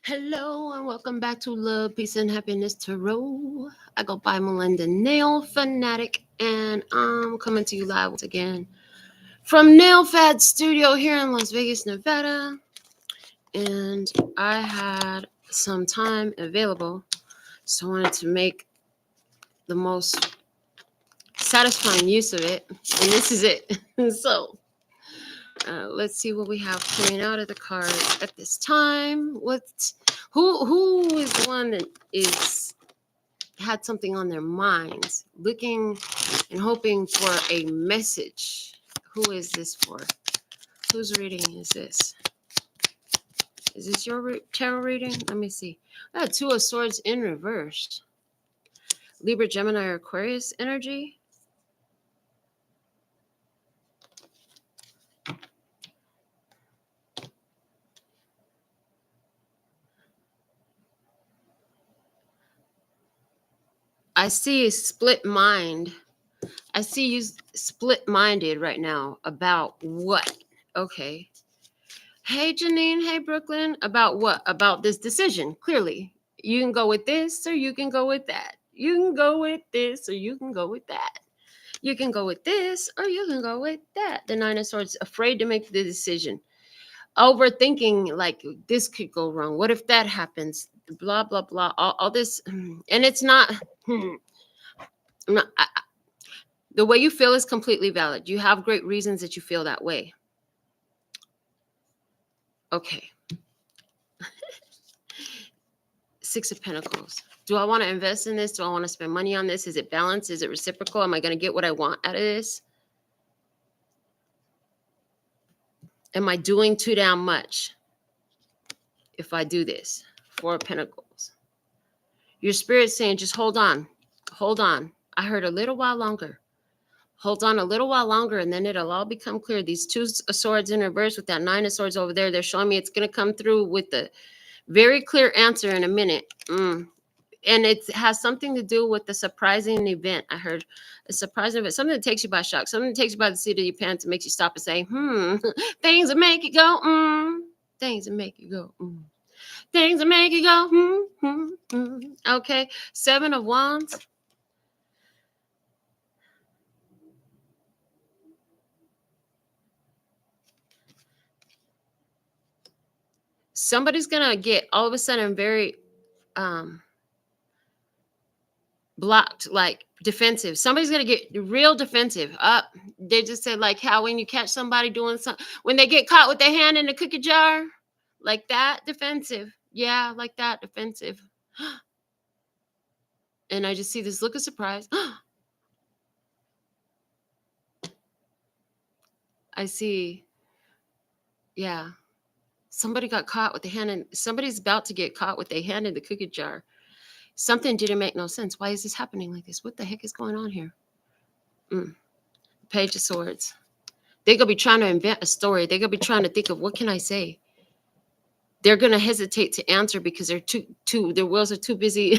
Hello and welcome back to Love, Peace, and Happiness Tarot. I go by Melinda NailFanatic, and I'm coming to you live once again from nailfads Studio here in Las Vegas, Nevada. And I had some time available, so I wanted to make the most satisfying use of it, and this is it. So let's see what we have coming out of the card at this time. Who is the one that is had something on their minds, looking and hoping for a message? Who is this for? Whose reading is this? Is this your tarot reading? Let me see. Two of Swords in reverse. Libra, Gemini, or Aquarius energy. I see a split mind. I see you split-minded right now about what? Okay. Hey, Janine. Hey, Brooklyn. About what? About this decision. Clearly, you can go with this or you can go with that. You can go with this or you can go with that. You can go with this or you can go with that. The Nine of Swords, afraid to make the decision. Overthinking, like, this could go wrong. What if that happens? Blah, blah, blah. All this. And it's not... the way you feel is completely valid. You have great reasons that you feel that way. Okay. Six of Pentacles. Do I want to invest in this? Do I want to spend money on this? Is it balanced? Is it reciprocal? Am I going to get what I want out of this? Am I doing too damn much if I do this? Four of Pentacles. Your spirit's saying, just hold on. Hold on. I heard a little while longer. Hold on a little while longer, and then it'll all become clear. These two of Swords in reverse with that Nine of Swords over there, they're showing me it's going to come through with the very clear answer in a minute. And it has something to do with the surprising event. I heard a surprising event, something that takes you by shock, something that takes you by the seat of your pants and makes you stop and say, things that make you go, things that make you go, things that make you go, Okay, Seven of Wands. Somebody's going to get all of a sudden very blocked, like defensive. Somebody's going to get real defensive. They just said, like, how when you catch somebody doing something, when they get caught with their hand in the cookie jar, like that, defensive. Yeah, like that, defensive. And I just see this look of surprise. I see, yeah. Somebody got caught with the hand in, somebody's about to get caught with their hand in the cookie jar. Something didn't make no sense. Why is this happening like this? What the heck is going on here? Page of Swords. They're going to be trying to invent a story. They're going to be trying to think of, what can I say? They're going to hesitate to answer because they're their wills are too busy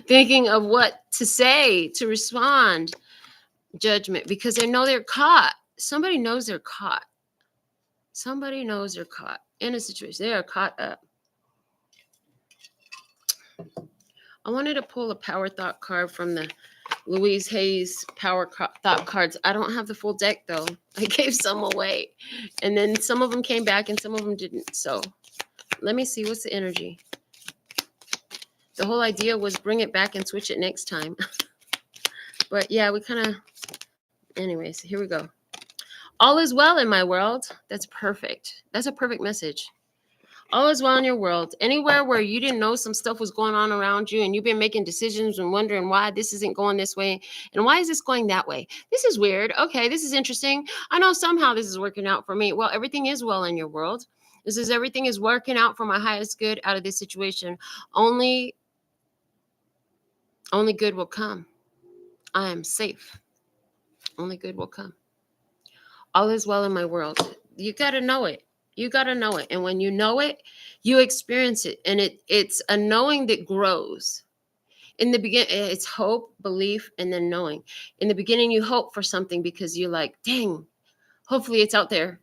thinking of what to say, to respond. Judgment, because they know they're caught. Somebody knows they're caught. Somebody knows they're caught in a situation. They are caught up. I wanted to pull a power thought card from the Louise Hayes power thought cards. I don't have the full deck, though. I gave some away. And then some of them came back and some of them didn't. So let me see. What's the energy? The whole idea was bring it back and switch it next time. But yeah, we kind of... Anyways, here we go. All is well in my world. That's perfect. That's a perfect message. All is well in your world. Anywhere where you didn't know some stuff was going on around you and you've been making decisions and wondering why this isn't going this way and why is this going that way? This is weird. Okay, this is interesting. I know somehow this is working out for me. Well, everything is well in your world. This is everything is working out for my highest good out of this situation. Only good will come. I am safe. Only good will come. All is well in my world. You got to know it. You got to know it. And when you know it, you experience it. And it's a knowing that grows. In the beginning, it's hope, belief, and then knowing. In the beginning, you hope for something because you're like, dang, hopefully it's out there.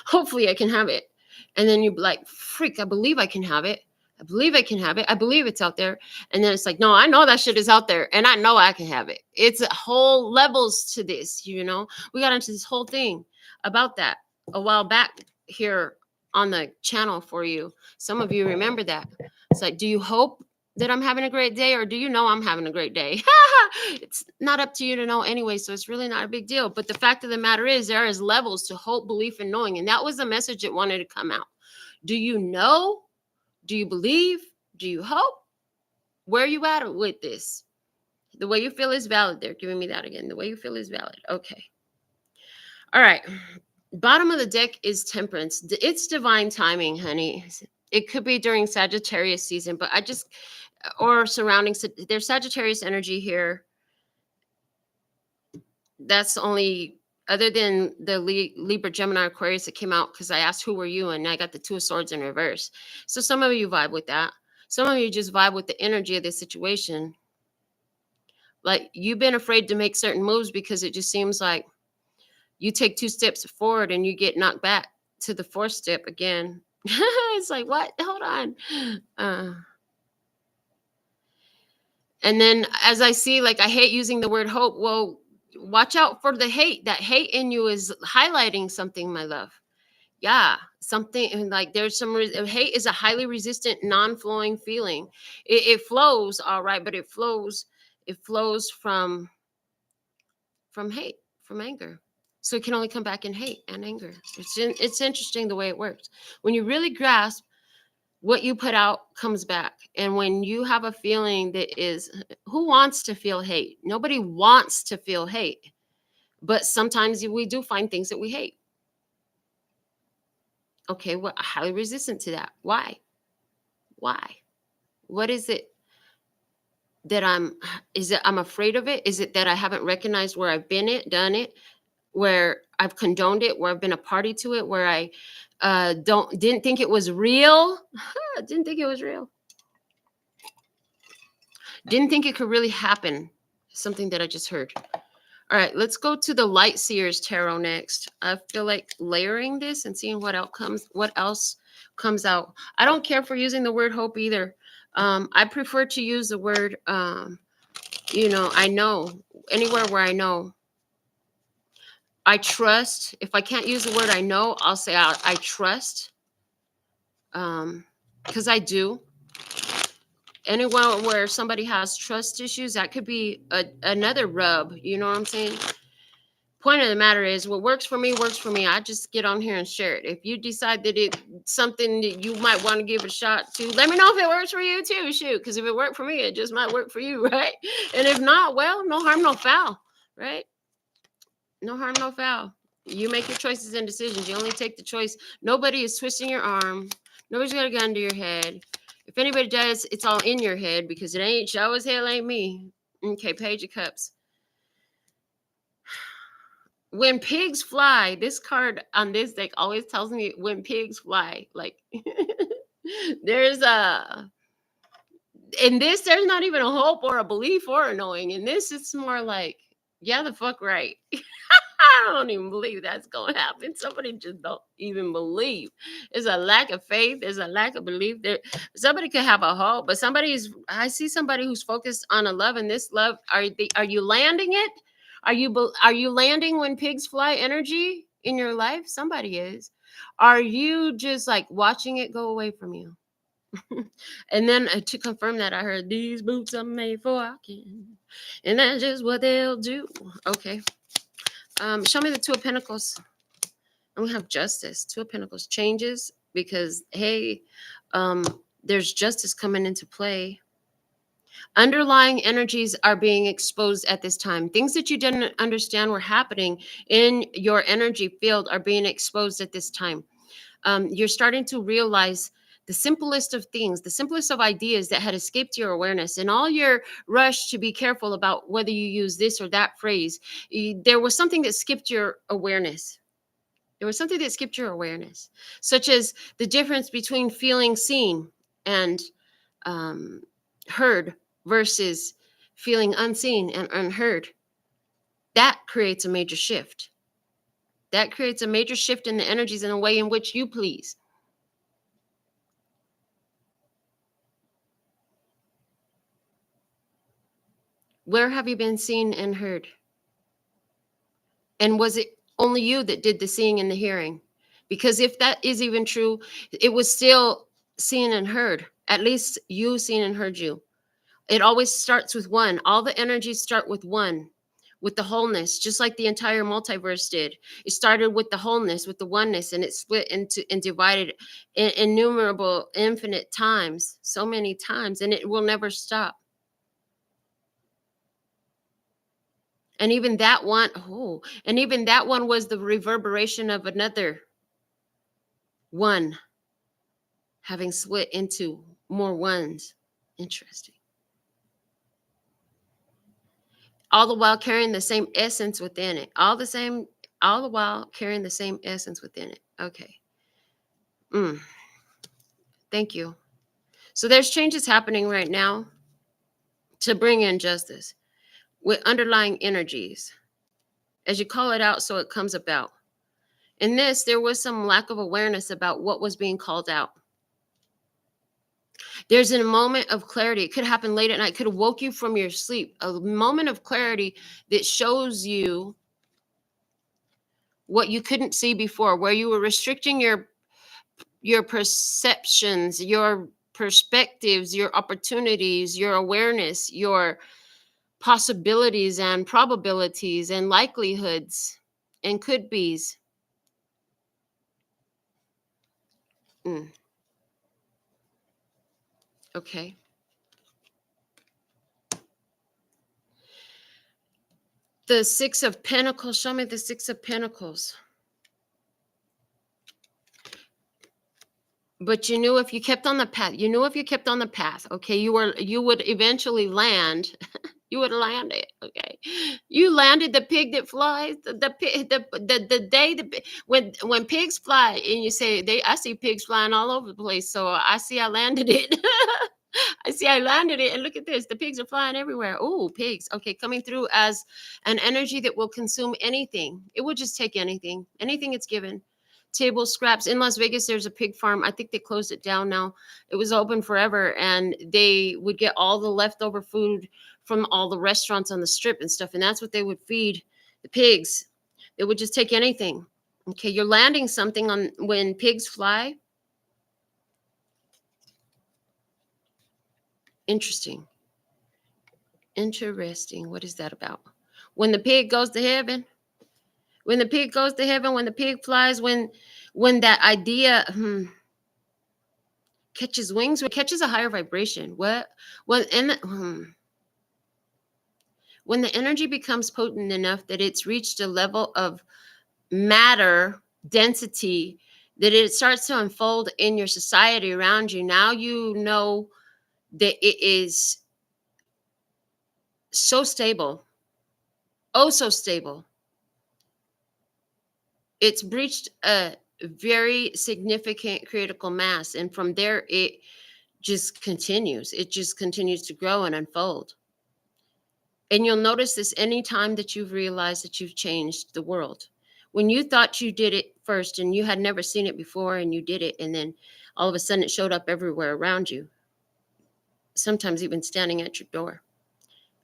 Hopefully I can have it. And then you're like, freak, I believe I can have it. I believe I can have it. I believe it's out there. And then it's like, no, I know that shit is out there and I know I can have it. It's whole levels to this, you know. We got into this whole thing about that a while back here on the channel for you. Some of you remember that. It's like, do you hope that I'm having a great day, or do you know I'm having a great day? It's not up to you to know anyway, so it's really not a big deal. But the fact of the matter is, there is levels to hope, belief, and knowing. And that was the message that wanted to come out. Do you know? Do you believe? Do you hope? Where are you at with this? The way you feel is valid. They're giving me that again. The way you feel is valid. Okay. All right. Bottom of the deck is Temperance. It's divine timing, honey. It could be during Sagittarius season, but or surrounding, there's Sagittarius energy here. That's only, other than the Libra, Gemini, Aquarius that came out, because I asked who were you, and I got the Two of Swords in reverse. So some of you vibe with that. Some of you just vibe with the energy of the situation. Like, you've been afraid to make certain moves because it just seems like you take 2 steps forward and you get knocked back to the 4th step again. It's like, what? Hold on. And then as I see, like, I hate using the word hope. Well, watch out for the hate. That hate in you is highlighting something, my love. Yeah, something like there's some hate is a highly resistant, non-flowing feeling. It flows, all right, but it flows from hate, from anger. So it can only come back in hate and anger. It's interesting the way it works. When you really grasp what you put out comes back. And when you have a feeling that is, who wants to feel hate? Nobody wants to feel hate. But sometimes we do find things that we hate. Okay, well, highly resistant to that. Why? What is it that I'm afraid of it? Is it that I haven't recognized where I've done it, where I've condoned it, where I've been a party to it, where I didn't think it was real? Didn't think it was real. Didn't think it could really happen. Something that I just heard. All right, let's go to the Light Seers Tarot next. I feel like layering this and seeing what else comes out. I don't care for using the word hope either. I prefer to use the word, I know, anywhere where I know. I trust. If I can't use the word I know, I'll say I trust. Because I do. Anywhere where somebody has trust issues, that could be another rub. You know what I'm saying? Point of the matter is, what works for me works for me. I just get on here and share it. If you decide that it's something that you might want to give a shot to, let me know if it works for you too. Shoot, because if it worked for me, it just might work for you, right? And if not, well, no harm, no foul, right? No harm, no foul. You make your choices and decisions. You only take the choice. Nobody is twisting your arm. Nobody's got a gun to your head. If anybody does, it's all in your head, because it ain't, show as hell ain't me. Okay, Page of Cups. When pigs fly, this card on this deck always tells me when pigs fly. Like, there's in this, there's not even a hope or a belief or a knowing. In this, it's more like, yeah, the fuck right. I don't even believe that's going to happen. Somebody just don't even believe. There's a lack of faith. There's a lack of belief. There, somebody could have a hope, but I see somebody who's focused on a love, and this love, are you landing it? Are you landing when pigs fly energy in your life? Somebody is. Are you just like watching it go away from you? And then to confirm that, I heard these boots are made for walking, and that's just what they'll do. Okay. Show me the Two of Pentacles. And we have Justice. Two of Pentacles changes because, hey, there's justice coming into play. Underlying energies are being exposed at this time. Things that you didn't understand were happening in your energy field are being exposed at this time. You're starting to realize the simplest of things, the simplest of ideas that had escaped your awareness, and all your rush to be careful about whether you use this or that phrase. There was something that skipped your awareness. There was something that skipped your awareness, such as the difference between feeling seen and heard versus feeling unseen and unheard. That creates a major shift. That creates a major shift in the energies in a way in which you please. Where have you been seen and heard? And was it only you that did the seeing and the hearing? Because if that is even true, it was still seen and heard. At least you seen and heard you. It always starts with one. All the energies start with one, with the wholeness, just like the entire multiverse did. It started with the wholeness, with the oneness, and it split into and divided innumerable, infinite times, so many times, and it will never stop. And even that one, and even that one was the reverberation of another one having split into more ones. Interesting. All the while carrying the same essence within it. All the while carrying the same essence within it. Okay. Thank you. So there's changes happening right now to bring in justice with underlying energies. As you call it out, so it comes about. In this, there was some lack of awareness about what was being called out. There's a moment of clarity. It could happen late at night. It could have woke you from your sleep. A moment of clarity that shows you what you couldn't see before, where you were restricting your perceptions, your perspectives, your opportunities, your awareness, your possibilities and probabilities and likelihoods and could be's. Okay. The Six of Pentacles. Show me the Six of Pentacles. But you knew if you kept on the path, okay, you would eventually land. You would land it, okay. You landed the pig that flies. The day when pigs fly, and you say I see pigs flying all over the place. So I landed it. I landed it, and look at this. The pigs are flying everywhere. Oh, pigs. Okay, coming through as an energy that will consume anything. It will just take anything it's given. Table scraps. In Las Vegas, there's a pig farm. I think they closed it down now. It was open forever, and they would get all the leftover food from all the restaurants on the strip and stuff, and that's what they would feed the pigs. They would just take anything. Okay, you're landing something on when pigs fly. Interesting. What is that about? When the pig goes to heaven, when the pig flies, when that idea catches wings, catches a higher vibration. When the energy becomes potent enough that it's reached a level of matter density that it starts to unfold in your society around you. Now you know that it is so stable. Oh, so stable. It's reached a very significant critical mass, and from there it just continues to grow and unfold. And you'll notice this anytime that you've realized that you've changed the world. When you thought you did it first and you had never seen it before, and you did it, and then all of a sudden it showed up everywhere around you, sometimes even standing at your door,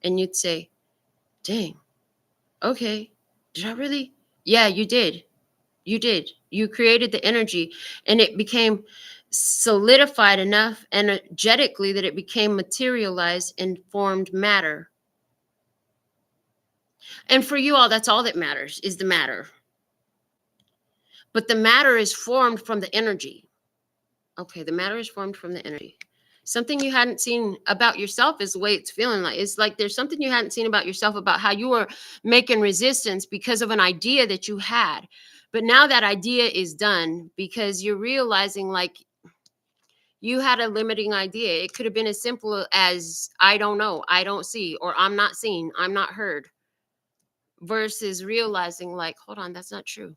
and you'd say, dang, okay, did I really? Yeah, you did. You created the energy, and it became solidified enough energetically that it became materialized and formed matter. And for you all, that's all that matters, is the matter. But the matter is formed from the energy. Okay, the matter is formed from the energy. Something you hadn't seen about yourself is the way it's feeling like. It's like there's something you hadn't seen about yourself, about how you were making resistance because of an idea that you had. But now that idea is done, because you're realizing like you had a limiting idea. It could have been as simple as, I don't know, I don't see, or I'm not seen, I'm not heard, versus realizing like, hold on, that's not true.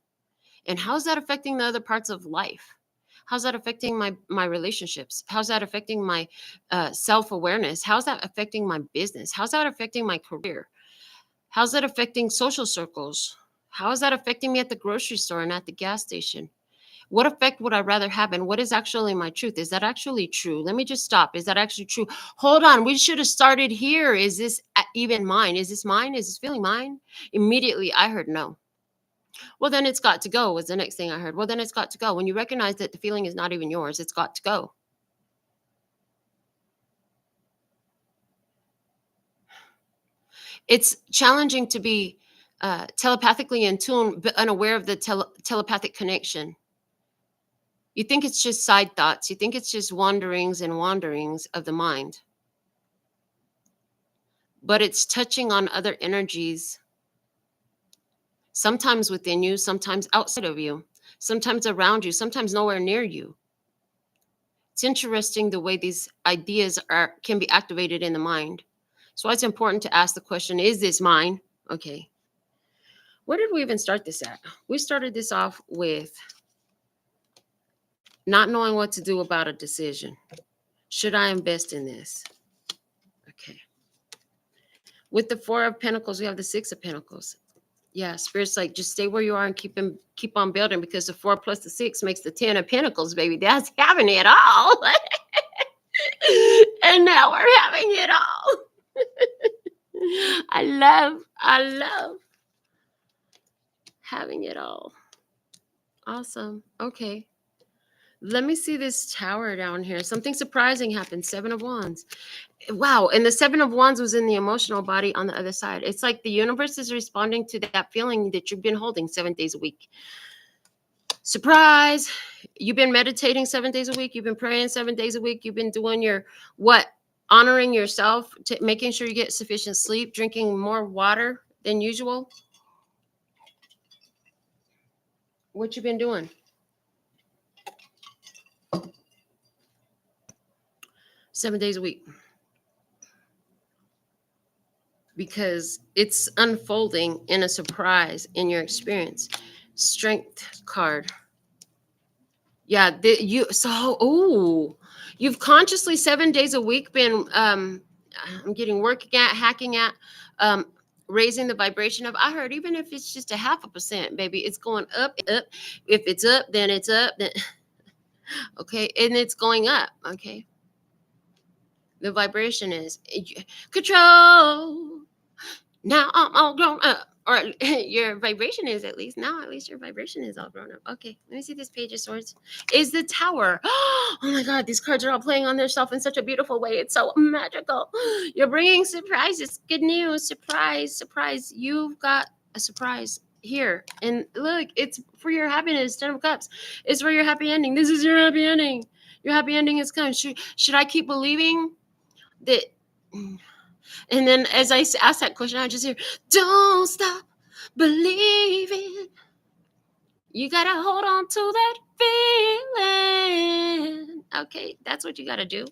And how's that affecting the other parts of life? How's that affecting my relationships? How's that affecting my self-awareness? How's that affecting my business? How's that affecting my career? How's that affecting social circles? How is that affecting me at the grocery store and at the gas station? What effect would I rather have? And what is actually my truth? Is that actually true? Let me just stop. Is that actually true? Hold on. We should have started here. Is this even mine? Is this mine? Is this feeling mine? Immediately, I heard no. Well, then it's got to go, was the next thing I heard. Well, then it's got to go. When you recognize that the feeling is not even yours, it's got to go. It's challenging to be telepathically in tune, but unaware of the telepathic connection. You think it's just side thoughts. You think it's just wanderings and wanderings of the mind. But it's touching on other energies, sometimes within you, sometimes outside of you, sometimes around you, sometimes nowhere near you. It's interesting the way these ideas can be activated in the mind. So it's important to ask the question, is this mine? Okay. Where did we even start this at? We started this off with not knowing what to do about a decision. Should I invest in this? Okay. With the Four of Pentacles, we have the Six of Pentacles. Yeah, Spirit's like, just stay where you are and keep on building, because the 4 plus the 6 makes the 10 of Pentacles, baby. That's having it all. And now we're having it all. I love having it all. Awesome. Okay. Let me see this tower down here. Something surprising happened. 7 of Wands. Wow. And the 7 of Wands was in the emotional body on the other side. It's like the universe is responding to that feeling that you've been holding 7 days a week. Surprise. You've been meditating 7 days a week. You've been praying 7 days a week. You've been doing your what? Honoring yourself, making sure you get sufficient sleep, drinking more water than usual. What you been doing? Seven days a week. Because it's unfolding in a surprise in your experience. Strength card. Yeah, you've consciously 7 days a week been I'm getting working at, hacking at, raising the vibration of, I heard, even if it's just a 0.5%, baby, it's going up. If it's up, then it's up. Then okay, and it's going up. Okay. The vibration is control. Now I'm all grown up. Or your vibration is at least your vibration is all grown up. Okay, let me see this Page of Swords. Is the Tower. Oh my God, these cards are all playing on themselves in such a beautiful way. It's so magical. You're bringing surprises. Good news. Surprise. You've got a surprise here. And look, it's for your happiness. 10 of Cups. It's for your happy ending. This is your happy ending. Your happy ending is coming. Should I keep believing that? And then as I ask that question, I just hear, don't stop believing. You got to hold on to that feeling. Okay, that's what you got to do.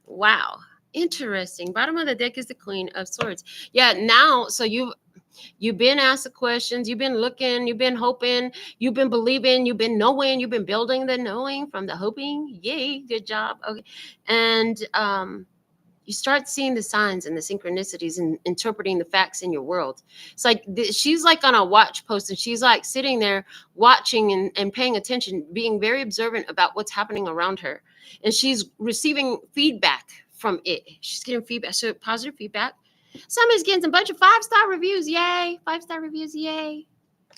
Wow. Interesting. Bottom of the deck is the Queen of Swords. Yeah, now, so you've been asked the questions. You've been looking. You've been hoping. You've been believing. You've been knowing. You've been building the knowing from the hoping. Yay, good job. Okay. And you start seeing the signs and the synchronicities and interpreting the facts in your world. It's like she's like on a watch post, and she's like sitting there watching and paying attention, being very observant about what's happening around her. And she's receiving feedback from it. She's getting feedback, so positive feedback. Somebody's getting some bunch of 5-star reviews. Yay. 5-star reviews. Yay.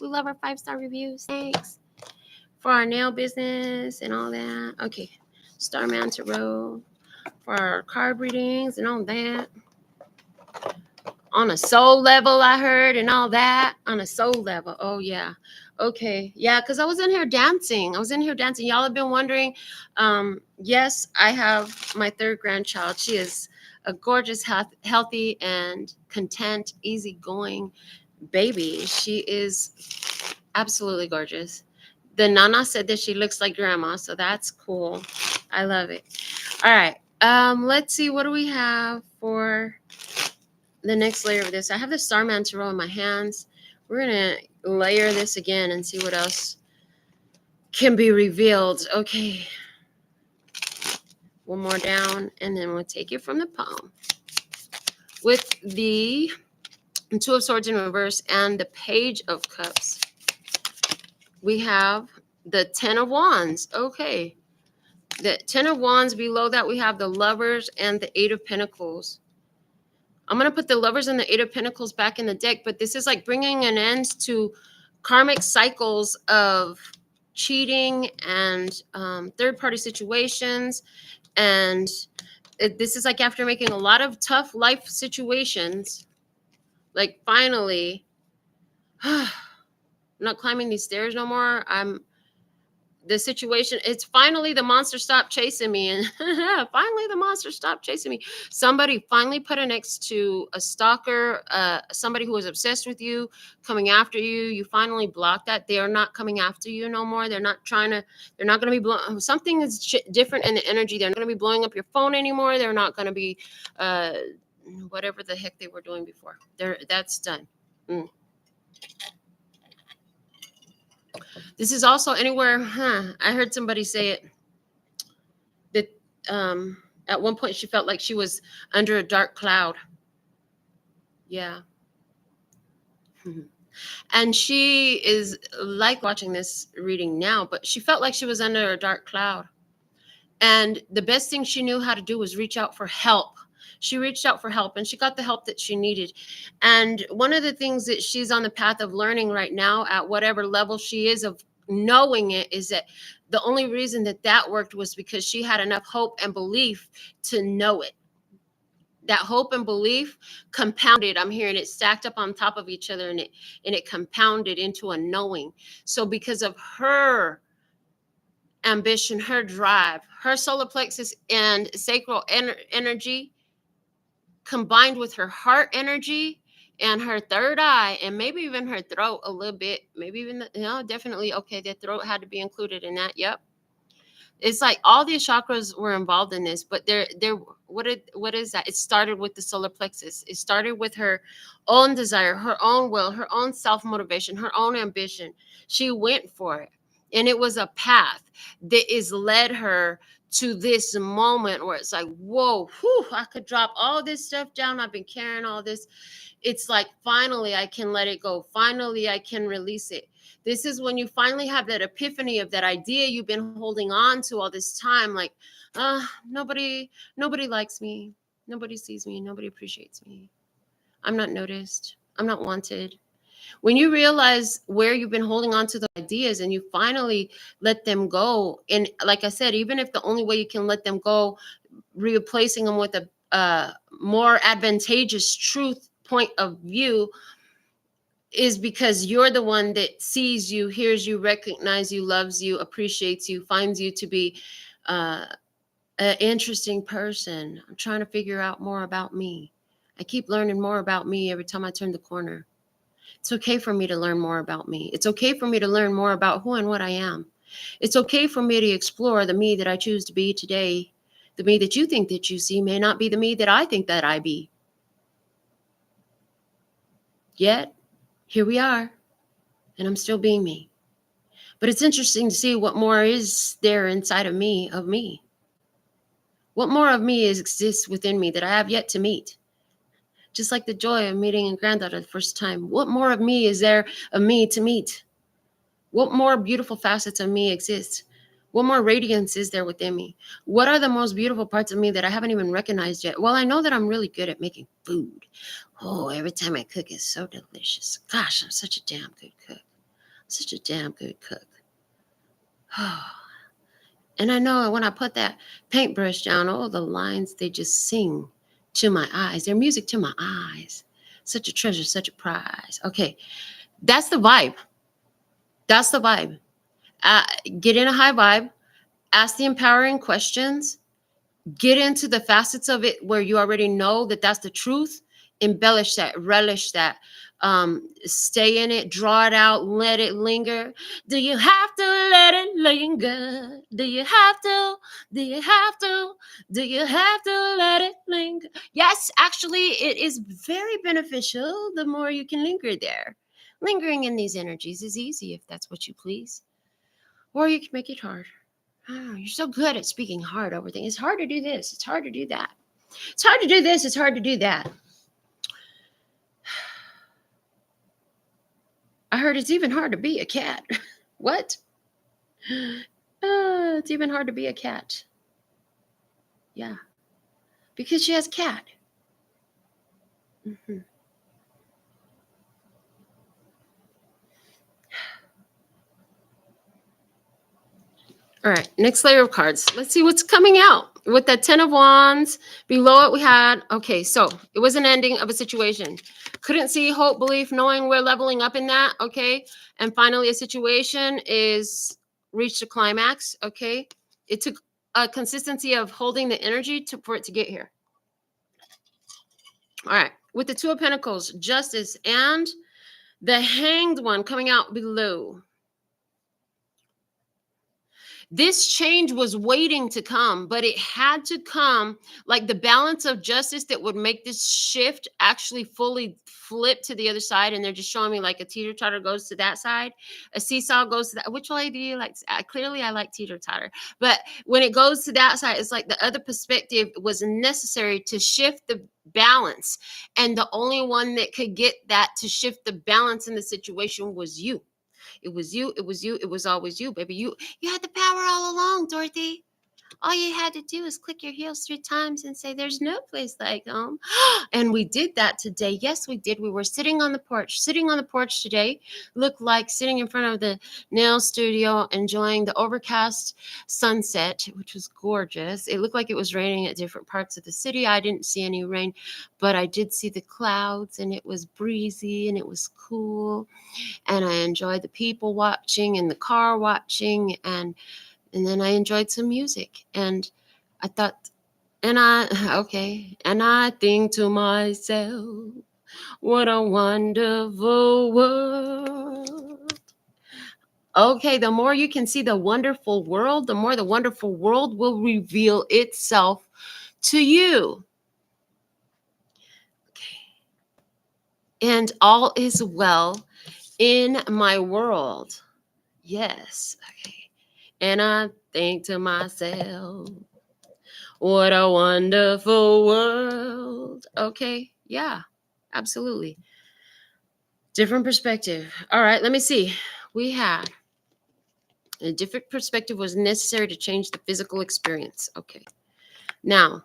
We love our 5-star reviews. Thanks. For our nail business and all that. Okay. Starman Tarot. For our card readings and all that. On a soul level, I heard, and all that. On a soul level. Oh, yeah. Okay. Yeah, because I was in here dancing. Y'all have been wondering. Yes, I have my 3rd grandchild. She is a gorgeous, healthy, and content, easygoing baby. She is absolutely gorgeous. The Nana said that she looks like grandma, so that's cool. I love it. All right. Let's see, what do we have for the next layer of this? I have the Starman Tarot in my hands. We're going to layer this again and see what else can be revealed. Okay. One more down, and then we'll take it from the palm. With the 2 of Swords in reverse and the Page of Cups, we have the Ten of Wands. Okay. The Ten of Wands, below that we have the Lovers and the Eight of Pentacles. I'm going to put the Lovers and the Eight of Pentacles back in the deck, but this is like bringing an end to karmic cycles of cheating and third-party situations. And this is like after making a lot of tough life situations, like finally, I'm not climbing these stairs no more. The situation, it's finally the monster stopped chasing me. And finally the monster stopped chasing me. Somebody finally put it next to a stalker, somebody who was obsessed with you, coming after you. You finally blocked that. They are not coming after you no more. They're not going to be something is different in the energy. They're not going to be blowing up your phone anymore. They're not going to be whatever the heck they were doing before. That's done. This is also anywhere, I heard somebody say it, that at one point she felt like she was under a dark cloud. Yeah. And she is like watching this reading now, but she felt like she was under a dark cloud. And the best thing she knew how to do was reach out for help. She reached out for help and she got the help that she needed. And one of the things that she's on the path of learning right now, at whatever level she is of knowing it, is that the only reason that worked was because she had enough hope and belief to know it. That hope and belief compounded, I'm hearing it stacked up on top of each other, and it compounded into a knowing. So because of her ambition, her drive, her solar plexus and sacral energy, combined with her heart energy and her third eye, and maybe even her throat a little bit, maybe even definitely, okay, the throat had to be included in that. Yep. It's like all these chakras were involved in this, but what is that? It started with the solar plexus. It started with her own desire, her own will, her own self-motivation, her own ambition. She went for it. And it was a path that is led her to this moment where it's like, whoa, whew, I could drop all this stuff down. I've been carrying all this. It's like, finally, I can let it go. Finally, I can release it. This is when you finally have that epiphany of that idea you've been holding on to all this time. Like, nobody likes me. Nobody sees me. Nobody appreciates me. I'm not noticed. I'm not wanted. When you realize where you've been holding on to the ideas and you finally let them go, and like I said, even if the only way you can let them go, replacing them with a more advantageous truth point of view, is because you're the one that sees you, hears you, recognizes you, loves you, appreciates you, finds you to be an interesting person. I'm trying to figure out more about me. I keep learning more about me every time I turn the corner. It's okay for me to learn more about me. It's okay for me to learn more about who and what I am. It's okay for me to explore the me that I choose to be today. The me that you think that you see may not be the me that I think that I be. Yet, here we are, and I'm still being me. But it's interesting to see what more is there inside of me, What more of me exists within me that I have yet to meet? Just like the joy of meeting a granddaughter the first time. What more of me is there of me to meet? What more beautiful facets of me exist? What more radiance is there within me? What are the most beautiful parts of me that I haven't even recognized yet? Well, I know that I'm really good at making food. Oh, every time I cook, it's so delicious. Gosh, I'm such a damn good cook. Such a damn good cook. And I know when I put that paintbrush down, oh, the lines, they just sing to my eyes. They're music to my eyes. Such a treasure, such a prize. Okay, that's the vibe. That's the vibe. Get in a high vibe. Ask the empowering questions. Get into the facets of it where you already know that that's the truth. Embellish that, relish that, stay in it, draw it out, let it linger. Do you have to let it linger? Do you have to? Do you have to? Do you have to let it linger? Yes, actually, it is very beneficial the more you can linger there. Lingering in these energies is easy if that's what you please. Or you can make it hard. Oh, you're so good at speaking hard over things. It's hard to do this. It's hard to do that. It's hard to do this. It's hard to do that. I heard it's even hard to be a cat. What? It's even hard to be a cat. Yeah. Because she has cat. Mm-hmm. All right, next layer of cards. Let's see what's coming out. With that 10 of Wands, below it we had, okay, so it was an ending of a situation. Couldn't see hope, belief, knowing we're leveling up in that, okay? And finally, a situation is reached a climax, okay? It took a consistency of holding the energy for it to get here. All right, with the Two of Pentacles, Justice, and the Hanged One coming out below. This change was waiting to come, but it had to come like the balance of justice that would make this shift actually fully flip to the other side. And they're just showing me like a teeter-totter goes to that side, a seesaw goes to that. Which way do you like? Clearly, I like teeter-totter. But when it goes to that side, it's like the other perspective was necessary to shift the balance. And the only one that could get that to shift the balance in the situation was you. It was you. It was you. It was always you, baby. You had the power all along, Dorothy. All you had to do is click your heels 3 times and say, there's no place like home. And we did that today. Yes, we did. We were sitting on the porch today. Looked like sitting in front of the nail studio, enjoying the overcast sunset, which was gorgeous. It looked like it was raining at different parts of the city. I didn't see any rain, but I did see the clouds, and it was breezy and it was cool. And I enjoyed the people watching and the car watching, and then I enjoyed some music. And I thought, and I think to myself, what a wonderful world. Okay, the more you can see the wonderful world, the more the wonderful world will reveal itself to you. Okay. And all is well in my world. Yes. Okay. And I think to myself, what a wonderful world. Okay. Yeah, absolutely. Different perspective. All right. Let me see. We had a different perspective was necessary to change the physical experience. Okay. Now,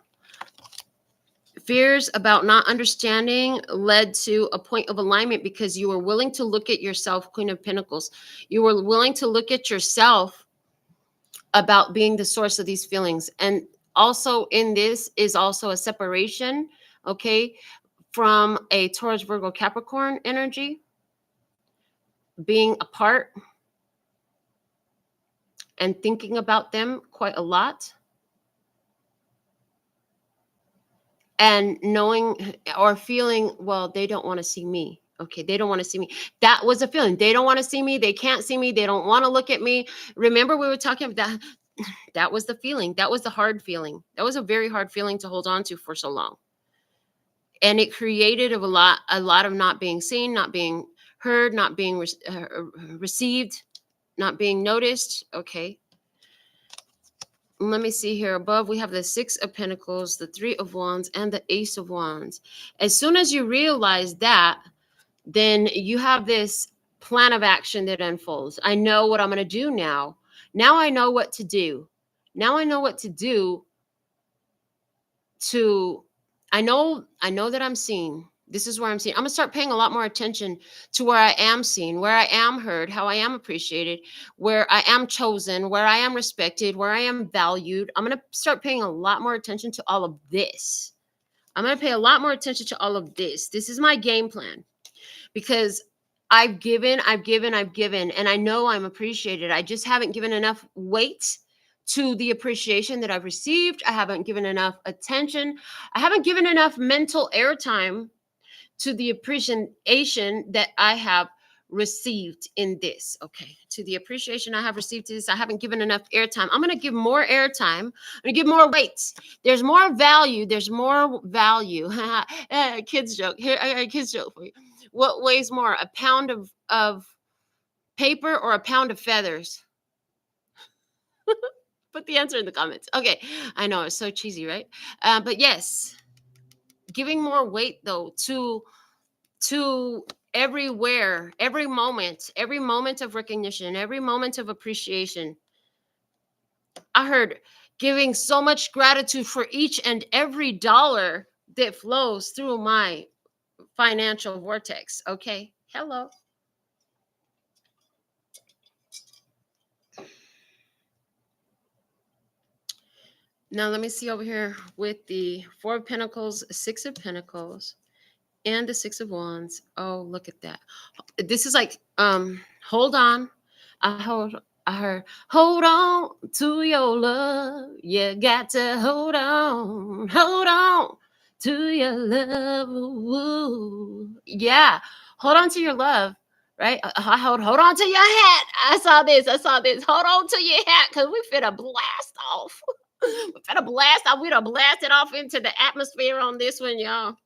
fears about not understanding led to a point of alignment because you were willing to look at yourself, Queen of Pentacles. You were willing to look at yourself about being the source of these feelings. And also in this is also a separation, okay, from a Taurus, Virgo, Capricorn energy, being apart and thinking about them quite a lot. And knowing or feeling, well, they don't want to see me. Okay, they don't want to see me. That was a feeling. They don't want to see me. They can't see me. They don't want to look at me. Remember, we were talking about that. That was the feeling. That was the hard feeling. That was a very hard feeling to hold on to for so long. And it created a lot of not being seen, not being heard, not being received, not being noticed. Okay. Let me see here. Above, we have the 6 of Pentacles, the 3 of Wands, and the Ace of Wands. As soon as you realize that, then you have this plan of action that unfolds. I know what I'm going to do now. Now I know what to do. Now I know what to do to, I know that I'm seen. This is where I'm seen. I'm going to start paying a lot more attention to where I am seen, where I am heard, how I am appreciated, where I am chosen, where I am respected, where I am valued. I'm going to start paying a lot more attention to all of this. I'm going to pay a lot more attention to all of this. This is my game plan because I've given, and I know I'm appreciated. I just haven't given enough weight to the appreciation that I've received. I haven't given enough attention. I haven't given enough mental airtime to the appreciation that I have received in this. Okay. To the appreciation I have received to this, I haven't given enough airtime. I'm going to give more airtime. I'm going to give more weight. There's more value. Kids joke. Here, I got a kids joke for you. What weighs more, a pound of paper or a pound of feathers? Put the answer in the comments. Okay. I know it's so cheesy, right? But yes, giving more weight though to everywhere, every moment of recognition, every moment of appreciation. I heard giving so much gratitude for each and every dollar that flows through my financial vortex. Okay. Hello. Now let me see over here with the Four of Pentacles, Six of Pentacles, and the Six of Wands. Oh, look at that. This is like, hold on. I heard, hold on to your love. You got to hold on to your love. Ooh. Yeah, hold on to your love, right? Hold on to your hat. I saw this. Hold on to your hat, because we finna blast off. We finna blast off. We done blasted off into the atmosphere on this one, y'all.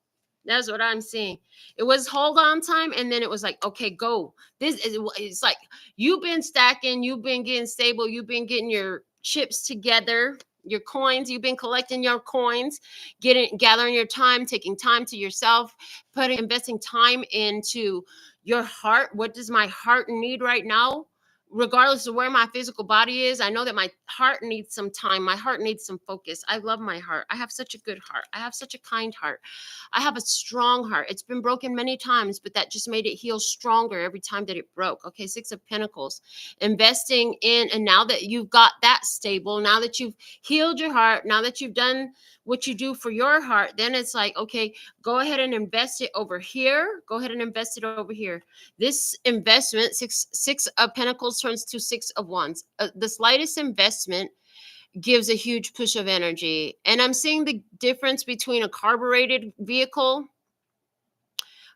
That's what I'm seeing. It was hold on time, and then it was like, okay, go. This is, it's like you've been stacking, you've been getting stable, you've been getting your chips together, your coins, you've been collecting your coins, gathering your time, taking time to yourself, investing time into your heart. What does my heart need right now? Regardless of where my physical body is, I know that my heart needs some time. My heart needs some focus. I love my heart. I have such a good heart. I have such a kind heart. I have a strong heart. It's been broken many times, but that just made it heal stronger every time that it broke. Okay, Six of Pentacles. Investing in, and now that you've got that stable, now that you've healed your heart, now that you've done what you do for your heart, then it's like, okay, go ahead and invest it over here. Go ahead and invest it over here. This investment, Six of Pentacles turns to Six of Wands. The slightest investment gives a huge push of energy. And I'm seeing the difference between a carbureted vehicle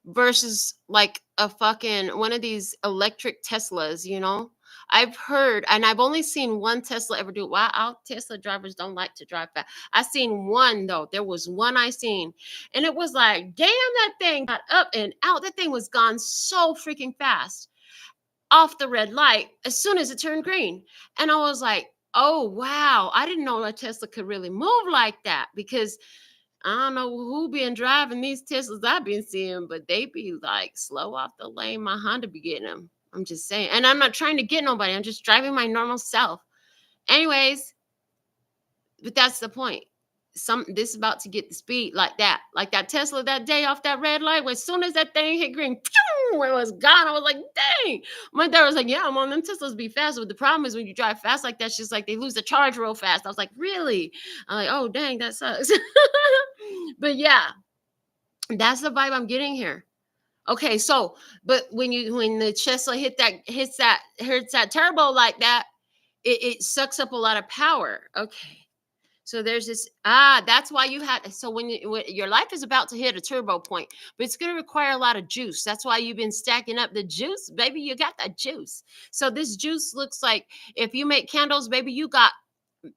versus like a fucking one of these electric Teslas, you know? I've heard, and I've only seen one Tesla ever do it. Wow, Tesla drivers don't like to drive fast. I seen one though. There was one I seen, and it was like, damn, that thing got up and out. That thing was gone so freaking fast off the red light as soon as it turned green. And I was like, oh, wow. I didn't know a Tesla could really move like that, because I don't know who been driving these Teslas I've been seeing, but they be like slow off the lane. My Honda be getting them. I'm just saying. And I'm not trying to get nobody. I'm just driving my normal self. Anyways, but that's the point. This is about to get the speed like that Tesla that day off that red light. As soon as that thing hit green, pew, it was gone. I was like, dang. My dad was like, yeah, I'm on them Teslas be fast. But the problem is when you drive fast like that, it's just like they lose the charge real fast. I was like, really? I'm like, oh dang, that sucks. But yeah, that's the vibe I'm getting here. Okay, so but when the Tesla hits that turbo like that, it sucks up a lot of power. Okay. So there's this, that's why you had, so when your life is about to hit a turbo point, but it's going to require a lot of juice. That's why you've been stacking up the juice, baby. You got that juice. So this juice looks like, if you make candles, baby, you got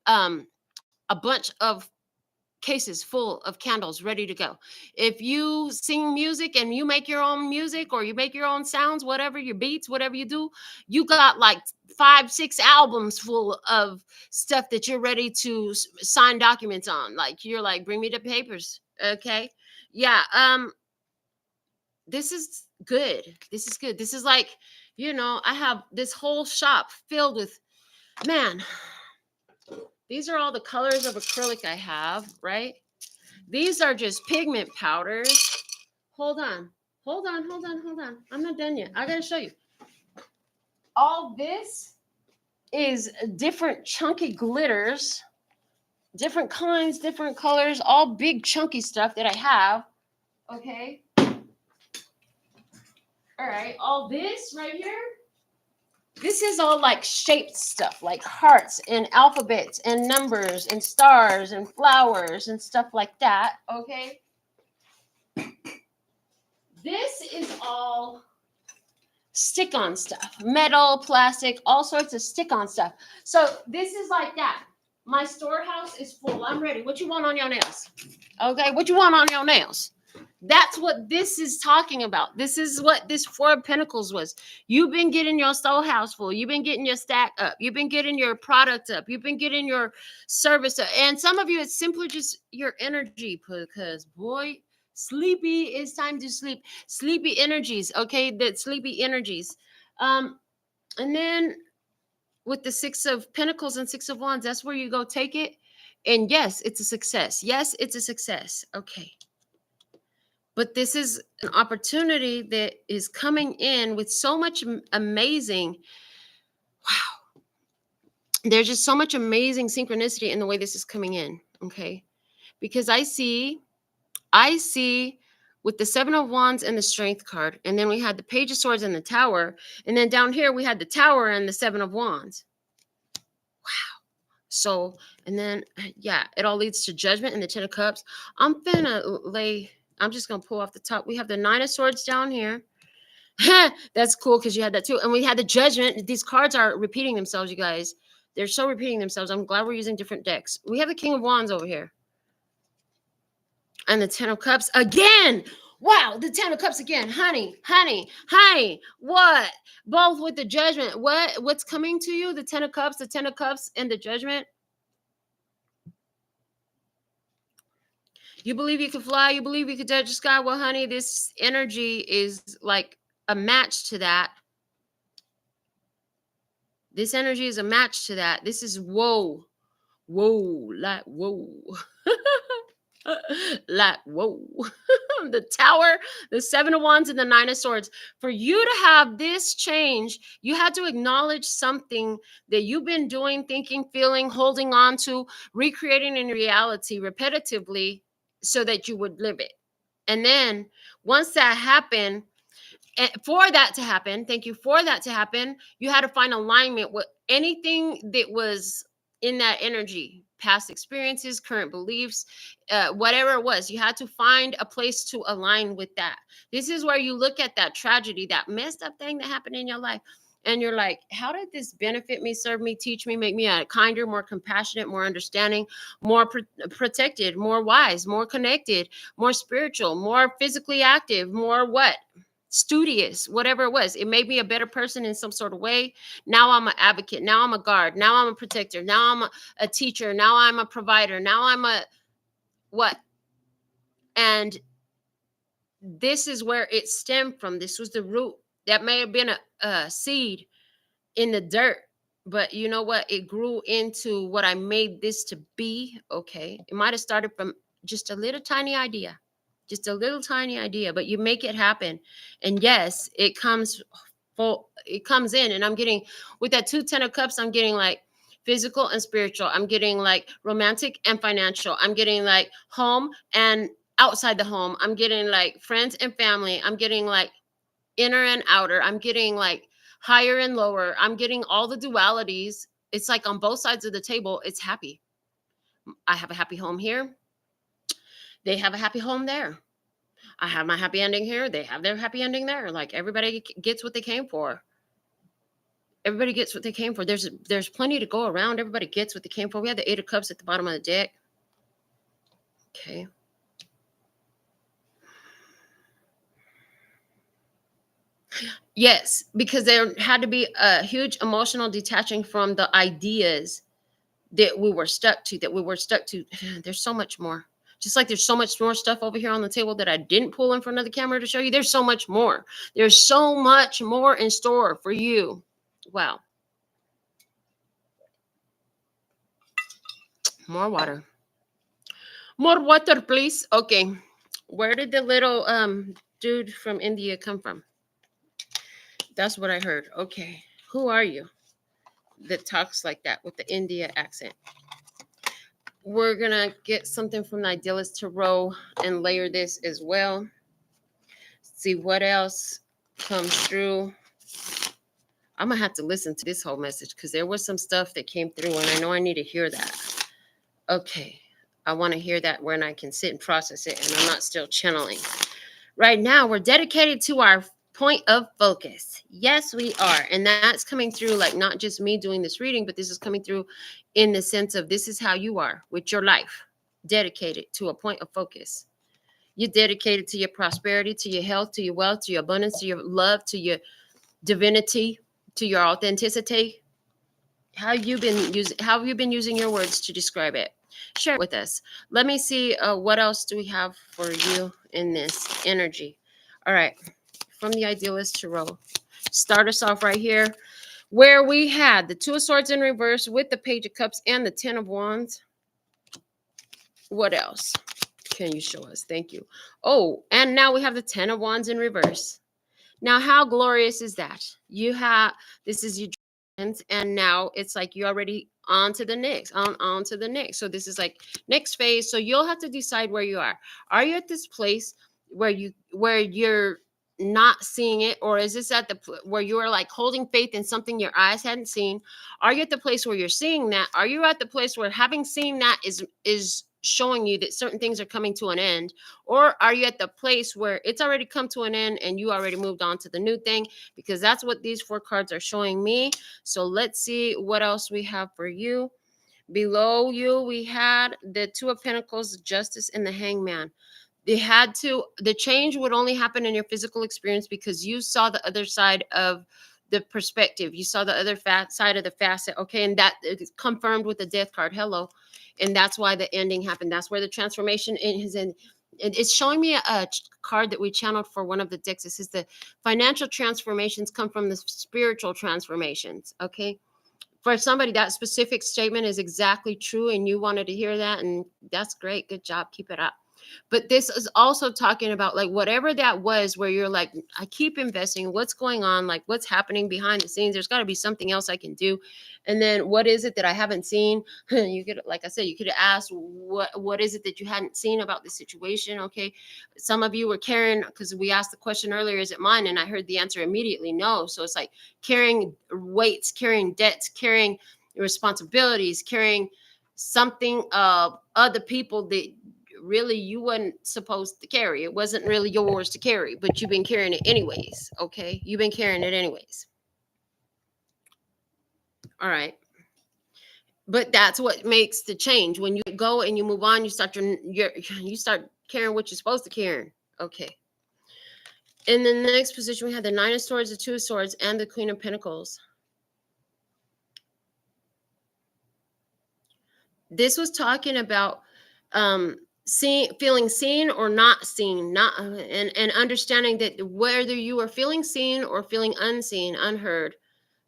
a bunch of cases full of candles ready to go. If you sing music and you make your own music, or you make your own sounds, whatever your beats, whatever you do, you got like 5-6 albums full of stuff that you're ready to sign documents on. Like you're like, bring me the papers. Okay. Yeah. This is good. This is good. This is like, I have this whole shop filled with, man, these are all the colors of acrylic I have, right? These are just pigment powders. Hold on. I'm not done yet. I gotta show you. All this is different chunky glitters, different kinds, different colors, all big chunky stuff that I have. Okay. All right. All this right here. This is all like shaped stuff, like hearts and alphabets and numbers and stars and flowers and stuff like that. Okay. This is all stick-on stuff, metal, plastic, all sorts of stick-on stuff. So this is like that. My storehouse is full. I'm ready. What you want on your nails? Okay, what you want on your nails? That's what this is talking about. This is what this Four of Pentacles was. You've been getting your storehouse full. You've been getting your stack up. You've been getting your product up. You've been getting your service up. And some of you, it's simply just your energy, because boy, sleepy, it's time to sleep. Sleepy energies, okay? That sleepy energies. And then with the Six of Pentacles and Six of Wands. That's where you go take it. And yes, it's a success. Yes, it's a success. Okay. But this is an opportunity that is coming in with so much amazing. Wow. There's just so much amazing synchronicity in the way this is coming in. Okay. Because I see with the Seven of Wands and the Strength card, and then we had the Page of Swords and the Tower, and then down here we had the Tower and the Seven of Wands. Wow. So, and then, yeah, it all leads to Judgment and the Ten of Cups. I'm just going to pull off the top. We have the Nine of Swords down here. That's cool because you had that too. And we had the Judgment. These cards are repeating themselves, you guys. They're so repeating themselves. I'm glad we're using different decks. We have the King of Wands over here. And the Ten of Cups again. Wow, the Ten of Cups again. Honey. What? Both with the Judgment. What's coming to you? The Ten of Cups, and the Judgment. You believe you can fly. You believe you can touch the sky. Well, honey, this energy is like a match to that. This energy is a match to that. This is whoa. Like whoa. Like whoa. The Tower, the Seven of Wands, and the Nine of Swords. For you to have this change, you had to acknowledge something that you've been doing, thinking, feeling, holding on to, recreating in reality repetitively so that you would live it. And then once that happened, for that to happen, you had to find alignment with anything that was in that energy, past experiences, current beliefs, whatever it was. You had to find a place to align with that. This is where you look at that tragedy, that messed up thing that happened in your life, and you're like, how did this benefit me, serve me, teach me, make me a kinder, more compassionate, more understanding, more protected, more wise, more connected, more spiritual, more physically active, more what? Studious, whatever it was. It made me a better person in some sort of way. Now I'm an advocate. Now I'm a guard. Now I'm a protector. Now I'm a teacher. Now I'm a provider. Now I'm a what? And this is where it stemmed from. This was the root. That may have been a seed in the dirt, but you know what? It grew into what I made this to be. Okay. It might have started from just a little tiny idea. But you make it happen. And yes, it comes in, and I'm getting with that 2 Ten of Cups, I'm getting like physical and spiritual. I'm getting like romantic and financial. I'm getting like home and outside the home. I'm getting like friends and family. I'm getting like inner and outer. I'm getting like higher and lower. I'm getting all the dualities. It's like on both sides of the table, it's happy. I have a happy home here. They have a happy home there. I have my happy ending here. They have their happy ending there. Like everybody gets what they came for. There's plenty to go around. Everybody gets what they came for. We have the 8 of Cups at the bottom of the deck. Okay. Yes, because there had to be a huge emotional detaching from the ideas that we were stuck to. There's so much more. Just like there's so much more stuff over here on the table that I didn't pull in front of the camera to show you. There's so much more. There's so much more in store for you. Wow. More water. More water, please. Okay. Where did the little dude from India come from? That's what I heard. Okay. Who are you that talks like that with the India accent? We're going to get something from the Idealist Tarot and layer this as well. See what else comes through. I'm going to have to listen to this whole message because there was some stuff that came through and I know I need to hear that. Okay. I want to hear that when I can sit and process it and I'm not still channeling. Right now, we're dedicated to our point of focus. Yes, we are. And that's coming through like not just me doing this reading, but this is coming through in the sense of this is how you are with your life. Dedicated to a point of focus. You're dedicated to your prosperity, to your health, to your wealth, to your abundance, to your love, to your divinity, to your authenticity. How have you been using your words to describe it? Share it with us. Let me see what else do we have for you in this energy. All right. From the Idealist Tarot. Start us off right here where we had the Two of Swords in reverse with the Page of Cups and the Ten of Wands. What else can you show us? Thank you. Oh, and now we have the Ten of Wands in reverse. Now, how glorious is that? You have, this is your dreams, and now it's like you already on to the next, on to the next. So this is like next phase. So you'll have to decide where you are. Are you at this place where you're not seeing it, or is this at the where you are like holding faith in something your eyes hadn't seen? Are you at the place where you're seeing that? Are you at the place where having seen that is showing you that certain things are coming to an end? Or are you at the place where it's already come to an end and you already moved on to the new thing? Because that's what these 4 cards are showing me. So let's see what else we have for you. Below you, we had the Two of Pentacles, Justice, and the Hangman. The change would only happen in your physical experience because you saw the other side of the perspective. You saw the other side of the facet. Okay. And that is confirmed with the Death card. Hello. And that's why the ending happened. That's where the transformation is in. It's showing me a card that we channeled for one of the decks. This is the financial transformations come from the spiritual transformations. Okay. For somebody, that specific statement is exactly true, and you wanted to hear that, and that's great. Good job. Keep it up. But this is also talking about like whatever that was where you're like, I keep investing. What's going on? Like what's happening behind the scenes? There's got to be something else I can do. And then what is it that I haven't seen? You could, like I said, you could ask what is it that you hadn't seen about the situation? Okay. Some of you were carrying, because we asked the question earlier, is it mine? And I heard the answer immediately, no. So it's like carrying weights, carrying debts, carrying responsibilities, carrying something of other people that really you wasn't supposed to carry. It wasn't really yours to carry, but you've been carrying it anyways. Okay, you've been carrying it anyways. All right, but that's what makes the change. When you go and you move on, you start you start carrying what you're supposed to carry. Okay. In the next position, we have the Nine of Swords, the Two of Swords, and the Queen of Pentacles. This was talking about feeling seen or not seen, and understanding that whether you are feeling seen or feeling unseen, unheard,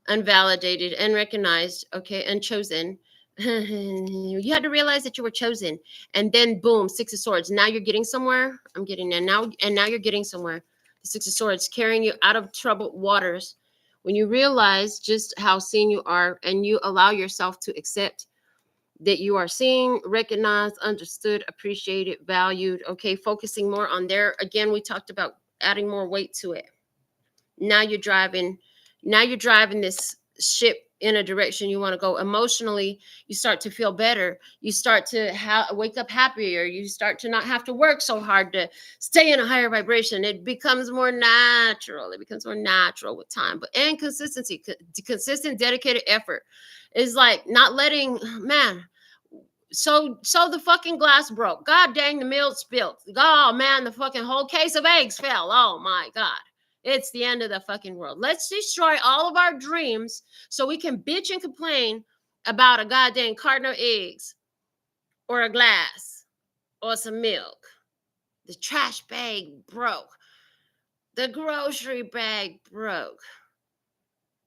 unvalidated, unrecognized, okay, unchosen, you had to realize that you were chosen. And then boom, Six of Swords. Now you're getting somewhere. I'm getting there now, and now you're getting somewhere. The Six of Swords carrying you out of troubled waters. When you realize just how seen you are, and you allow yourself to accept that you are seen, recognized, understood, appreciated, valued. Okay, focusing more on there. Again, we talked about adding more weight to it. Now you're driving this ship in a direction you want to go. Emotionally, you start to feel better. You start to wake up happier. You start to not have to work so hard to stay in a higher vibration. It becomes more natural. It becomes more natural with time. And consistency, consistent, dedicated effort is like not letting, man. So the fucking glass broke. God dang, the milk spilled. Oh man, the fucking whole case of eggs fell. Oh my God. It's the end of the fucking world. Let's destroy all of our dreams so we can bitch and complain about a goddamn carton of eggs or a glass or some milk. The trash bag broke. The grocery bag broke.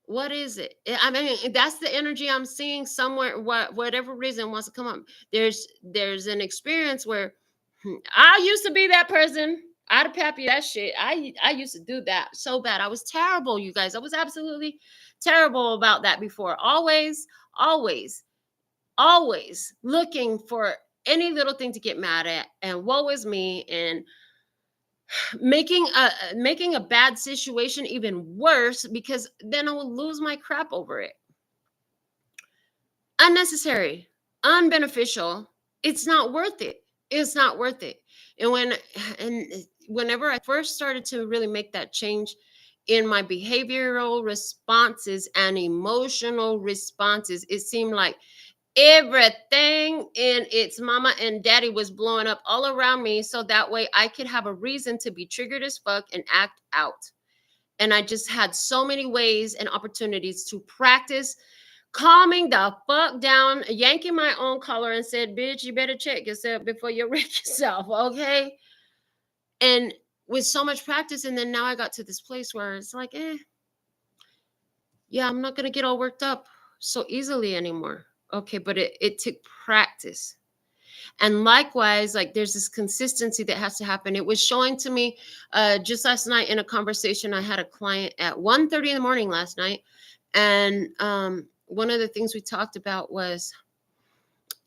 What is it? I mean, that's the energy I'm seeing somewhere. Whatever reason wants to come up. There's an experience where I used to be that person. I'd pappy that shit. I used to do that so bad. I was terrible, you guys. I was absolutely terrible about that before. Always, always, always looking for any little thing to get mad at, and woe is me, and making a bad situation even worse because then I will lose my crap over it. Unnecessary, unbeneficial. It's not worth it. It's not worth it. And whenever I first started to really make that change in my behavioral responses and emotional responses, it seemed like everything in its mama and daddy was blowing up all around me, so that way I could have a reason to be triggered as fuck and act out. And I just had so many ways and opportunities to practice calming the fuck down, yanking my own collar, and said, bitch, you better check yourself before you wreck yourself, okay? And with so much practice, and then now I got to this place where it's like, Yeah, I'm not going to get all worked up so easily anymore. Okay, but it took practice. And likewise, like there's this consistency that has to happen. It was showing to me just last night in a conversation. I had a client at 1:30 in the morning last night. And one of the things we talked about was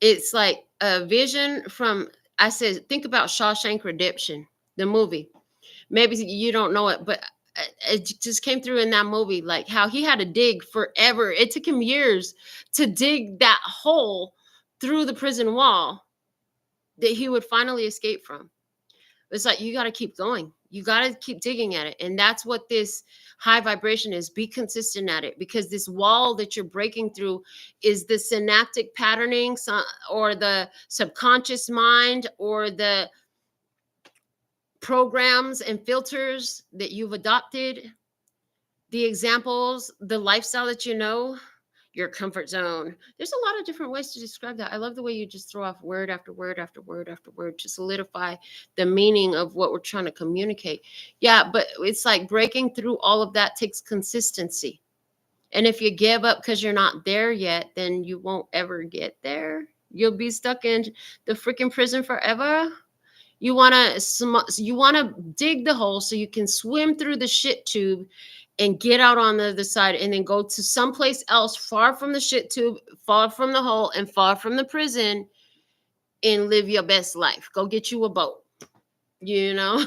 it's like a vision from, I said, think about Shawshank Redemption, the movie. Maybe you don't know it, but it just came through in that movie, like how he had to dig forever. It took him years to dig that hole through the prison wall that he would finally escape from. It's like you got to keep going. You got to keep digging at it. And that's what this high vibration is. Be consistent at it, because this wall that you're breaking through is the synaptic patterning or the subconscious mind or the programs and filters that you've adopted, the examples, the lifestyle that you know, your comfort zone. There's a lot of different ways to describe that. I love the way you just throw off word after word after word after word to solidify the meaning of what we're trying to communicate. Yeah, but it's like breaking through all of that takes consistency. And if you give up because you're not there yet, then you won't ever get there. You'll be stuck in the freaking prison forever. You want to dig the hole so you can swim through the shit tube and get out on the other side, and then go to someplace else far from the shit tube, far from the hole, and far from the prison, and live your best life. Go get you a boat. You know?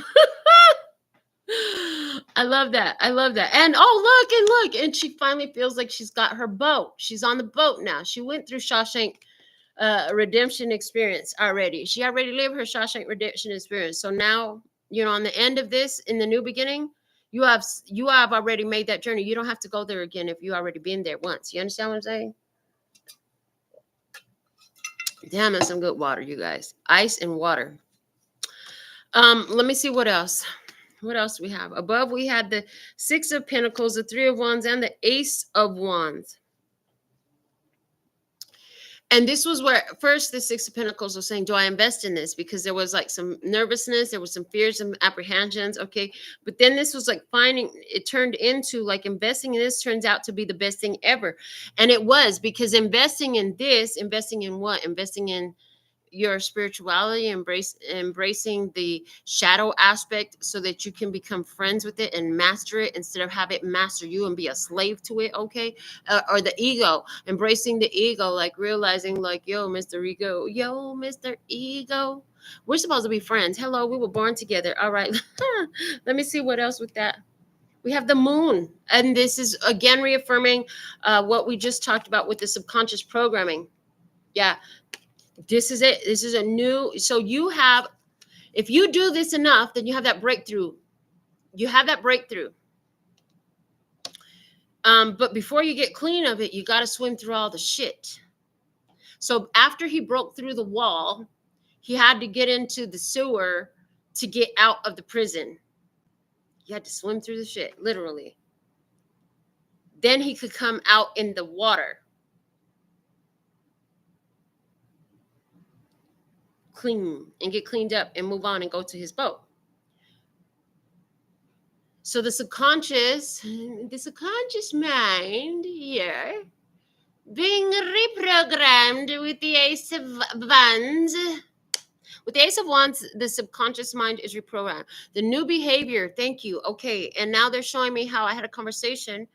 I love that. I love that. And oh, look and look. And she finally feels like she's got her boat. She's on the boat now. She went through Shawshank redemption experience already. She already lived her Shawshank redemption experience. So now, on the end of this, in the new beginning, you have already made that journey. You don't have to go there again if you already been there once. You understand what I'm saying? Damn, that's some good water, you guys. Ice and water. Let me see what else. What else we have? Above, we had the Six of Pentacles, the Three of Wands, and the Ace of Wands. And this was where first the Six of Pentacles was saying, do I invest in this? Because there was like some nervousness, there was some fears and apprehensions. Okay. But then this was like it turned into like investing in this turns out to be the best thing ever. And it was, because investing in what? Investing in your spirituality, embracing the shadow aspect so that you can become friends with it and master it instead of have it master you and be a slave to it. Okay. Or the ego, embracing the ego, like realizing like, yo, Mr. Ego, we're supposed to be friends. Hello, we were born together. All right. Let me see what else with that. We have the moon, and this is again reaffirming what we just talked about with the subconscious programming. Yeah, this is it. This is a new, so if you do this enough, then you have that breakthrough. But before you get clean of it, you got to swim through all the shit. So after he broke through the wall, he had to get into the sewer to get out of the prison. He had to swim through the shit, literally. Then he could come out in the water, clean, and get cleaned up and move on and go to his boat. So the subconscious mind here being reprogrammed with the Ace of Wands. With the Ace of Wands, the subconscious mind is reprogrammed. The new behavior, thank you. Okay, and now they're showing me how I had a conversation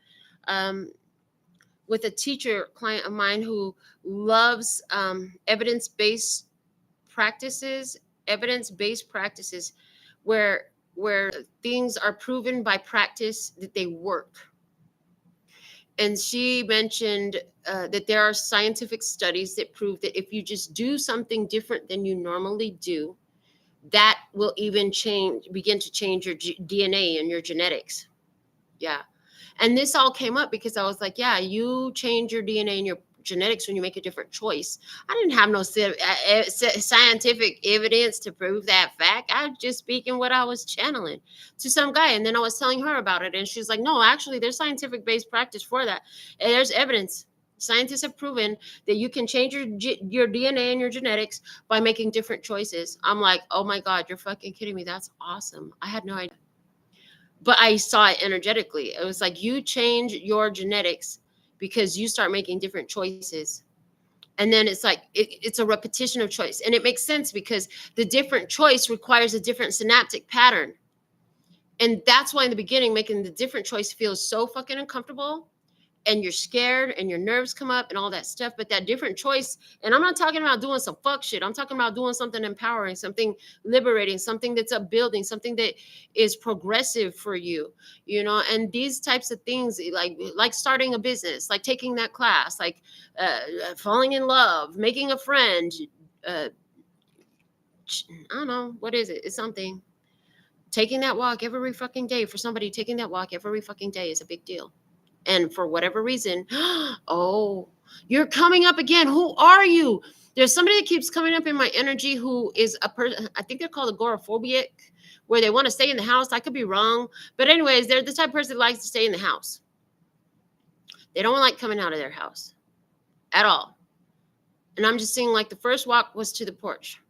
with a teacher client of mine who loves evidence-based practices, where things are proven by practice that they work. And she mentioned that there are scientific studies that prove that if you just do something different than you normally do, that will even begin to change your DNA and your genetics. Yeah. And this all came up because I was like, yeah, you change your DNA and your genetics when you make a different choice. I didn't have no scientific evidence to prove that fact. I was just speaking what I was channeling to some guy. And then I was telling her about it. And she's like, no, actually, there's scientific based practice for that. And there's evidence. Scientists have proven that you can change your DNA and your genetics by making different choices. I'm like, oh my God, you're fucking kidding me. That's awesome. I had no idea. but I saw it energetically. It was like you change your genetics because you start making different choices. And then it's like it's a repetition of choice. And it makes sense because the different choice requires a different synaptic pattern. And that's why in the beginning, making the different choice feels so fucking uncomfortable. And you're scared and your nerves come up and all that stuff. But that different choice, and I'm not talking about doing some fuck shit. I'm talking about doing something empowering, something liberating, something that's upbuilding, something that is progressive for you, you know. And these types of things, like starting a business, like taking that class, like falling in love, making a friend. I don't know, what is it? It's something. Taking that walk every fucking day. For somebody, taking that walk every fucking day is a big deal. And for whatever reason, oh, you're coming up again. Who are you? There's somebody that keeps coming up in my energy who is a person. I think they're called agoraphobic, where they want to stay in the house. I could be wrong. But anyways, they're the type of person that likes to stay in the house. They don't like coming out of their house at all. And I'm just seeing like the first walk was to the porch.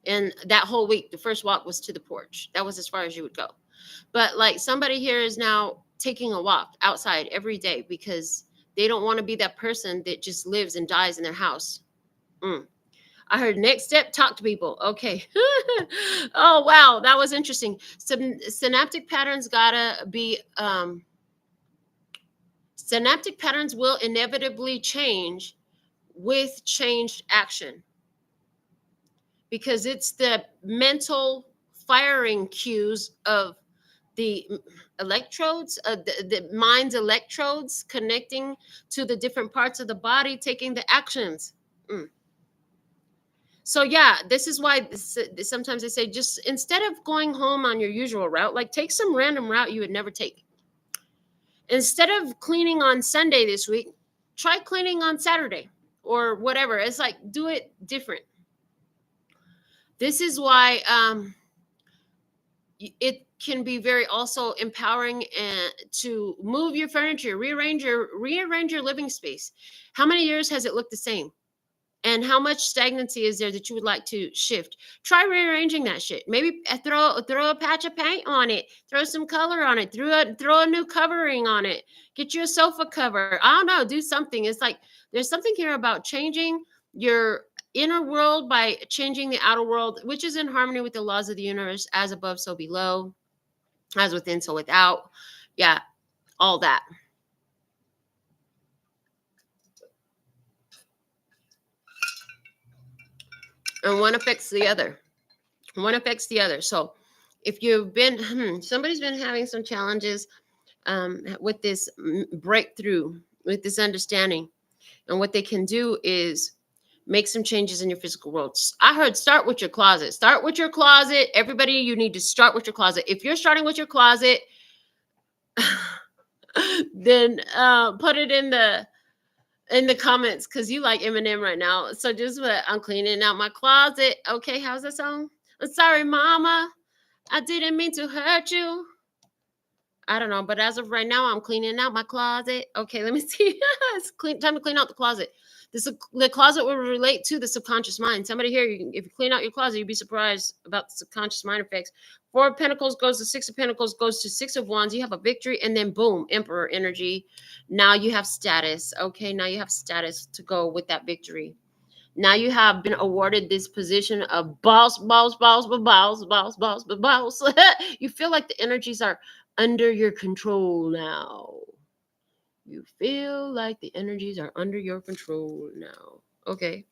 And that whole week, the first walk was to the porch. That was as far as you would go. But like somebody here is now taking a walk outside every day because they don't want to be that person that just lives and dies in their house. I heard next step, talk to people. Okay. Oh, wow. That was interesting. Synaptic patterns gotta be, synaptic patterns will inevitably change with changed action because it's the mental firing cues of the electrodes, the mind's electrodes connecting to the different parts of the body, taking the actions. So yeah, this is why sometimes they say just instead of going home on your usual route, like take some random route you would never take. Instead of cleaning on Sunday this week, try cleaning on Saturday or whatever. It's like do it different. This is why it can be very also empowering and to move your furniture, rearrange your living space. How many years has it looked the same? And how much stagnancy is there that you would like to shift? Try rearranging that shit. Maybe throw a patch of paint on it, throw some color on it, throw a new covering on it, get you a sofa cover. I don't know, do something. It's like there's something here about changing your inner world by changing the outer world, which is in harmony with the laws of the universe, as above, so below, as within, so without. Yeah, all that. And one affects the other. One affects the other. So if you've been, somebody's been having some challenges with this breakthrough, with this understanding. And what they can do is make some changes in your physical world. I heard start with your closet. Start with your closet. Everybody, you need to start with your closet. If you're starting with your closet, then put it in the comments because you like Eminem right now. So just I'm cleaning out my closet. Okay, how's that song? I'm sorry, mama. I didn't mean to hurt you. I don't know, but as of right now, I'm cleaning out my closet. Okay, let me see. It's time to clean out the closet. The closet will relate to the subconscious mind. Somebody here, if you clean out your closet, you'd be surprised about the subconscious mind effects. 4 of Pentacles goes to 6 of Pentacles, goes to 6 of Wands. You have a victory, and then boom, Emperor energy. Now you have status. Okay, now you have status to go with that victory. Now you have been awarded this position of boss. You feel like the energies are under your control now. You feel like the energies are under your control now. Okay.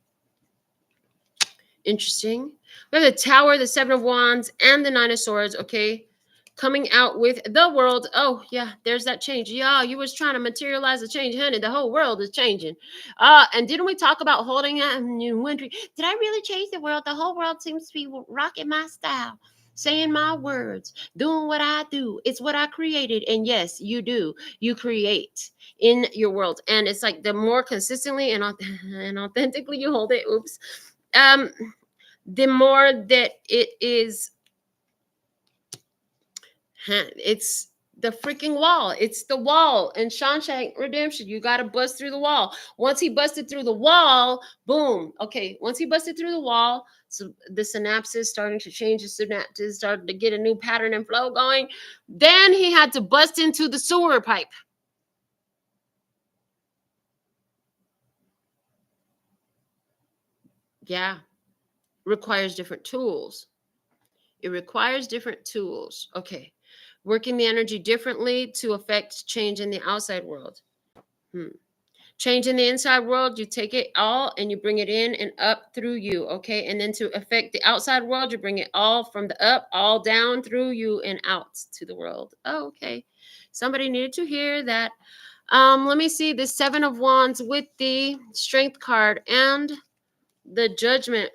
Interesting. We have the Tower, the 7 of Wands, and the 9 of Swords. Okay. Coming out with the world. Oh, yeah, there's that change. Yeah, you was trying to materialize the change, honey. The whole world is changing. And didn't we talk about holding it and you wondering, did I really change the world? The whole world seems to be rocking my style, saying my words, doing what I do. It's what I created. And yes, you do. You create in your world. And it's like the more consistently and authentically you hold it, the more that it is, it's the freaking wall. It's the wall. In Shawshank Redemption, you got to bust through the wall. Once he busted through the wall, boom. Okay, once he busted through the wall, so the synapses starting to change, the synapses started to get a new pattern and flow going. Then he had to bust into the sewer pipe. Yeah, requires different tools. It requires different tools. Okay, working the energy differently to affect change in the outside world. Change in the inside world, you take it all and you bring it in and up through you, okay? And then to affect the outside world, you bring it all from the up, all down through you and out to the world. Oh, okay. Somebody needed to hear that. Let me see the 7 of Wands with the Strength card and the Judgment.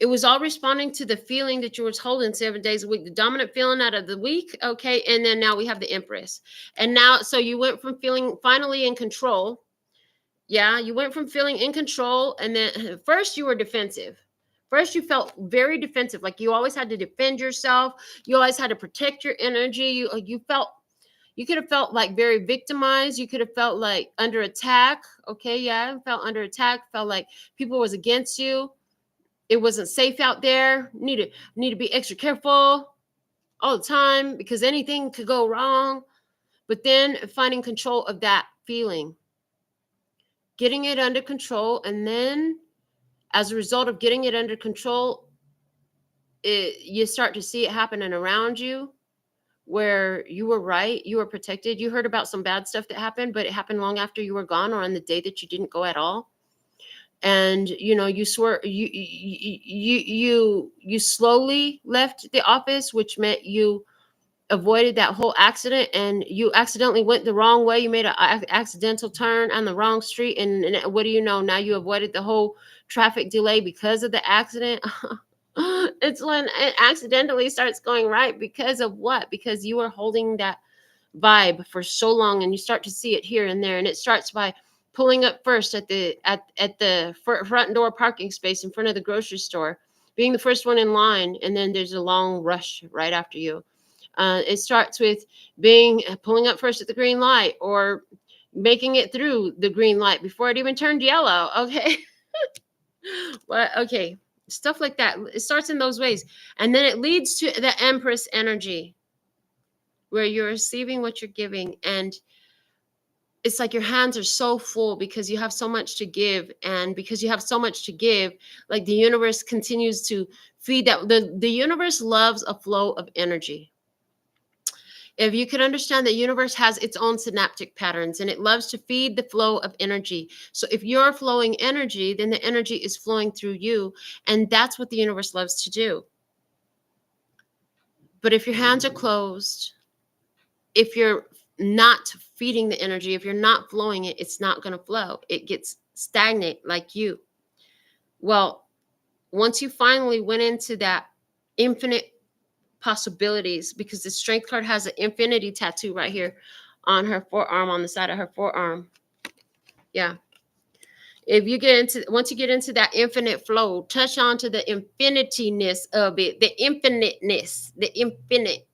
It was all responding to the feeling that you were holding 7 days a week, the dominant feeling out of the week. Okay. And then now we have the Empress. And now, so you went from feeling finally in control. Yeah. You went from feeling in control. And then first you were defensive. First, you felt very defensive. Like you always had to defend yourself. You always had to protect your energy. You could have felt like very victimized. You could have felt like under attack. Okay. Yeah. Felt under attack. Felt like people was against you. It wasn't safe out there. Need to be extra careful all the time because anything could go wrong. But then finding control of that feeling, getting it under control, and then as a result of getting it under control, you start to see it happening around you where you were right, you were protected. You heard about some bad stuff that happened, but it happened long after you were gone or on the day that you didn't go at all. And you slowly left the office, which meant you avoided that whole accident, and you accidentally went the wrong way. You made an accidental turn on the wrong street, and what do you know, now you avoided the whole traffic delay because of the accident. It's when it accidentally starts going right because of what? Because you were holding that vibe for so long, and you start to see it here and there. And it starts by pulling up first at the front door parking space in front of the grocery store, being the first one in line, and then there's a long rush right after you. It starts with pulling up first at the green light, or making it through the green light before it even turned yellow. Okay. Well, okay, stuff like that. It starts in those ways, and then it leads to the Empress energy, where you're receiving what you're giving, and it's like your hands are so full because you have so much to give. And because you have so much to give, like the universe continues to feed that. The universe loves a flow of energy. If you can understand, the universe has its own synaptic patterns, and it loves to feed the flow of energy. So if you're flowing energy, then the energy is flowing through you. And that's what the universe loves to do. But if your hands are closed, if you're not feeding the energy, if you're not flowing it, it's not going to flow. It gets stagnant like you. Well, once you finally went into that infinite possibilities, because the Strength card has an infinity tattoo right here on her forearm, on the side of her forearm. Yeah. Once you get into that infinite flow, touch on to the infinityness of it, the infiniteness, the infinite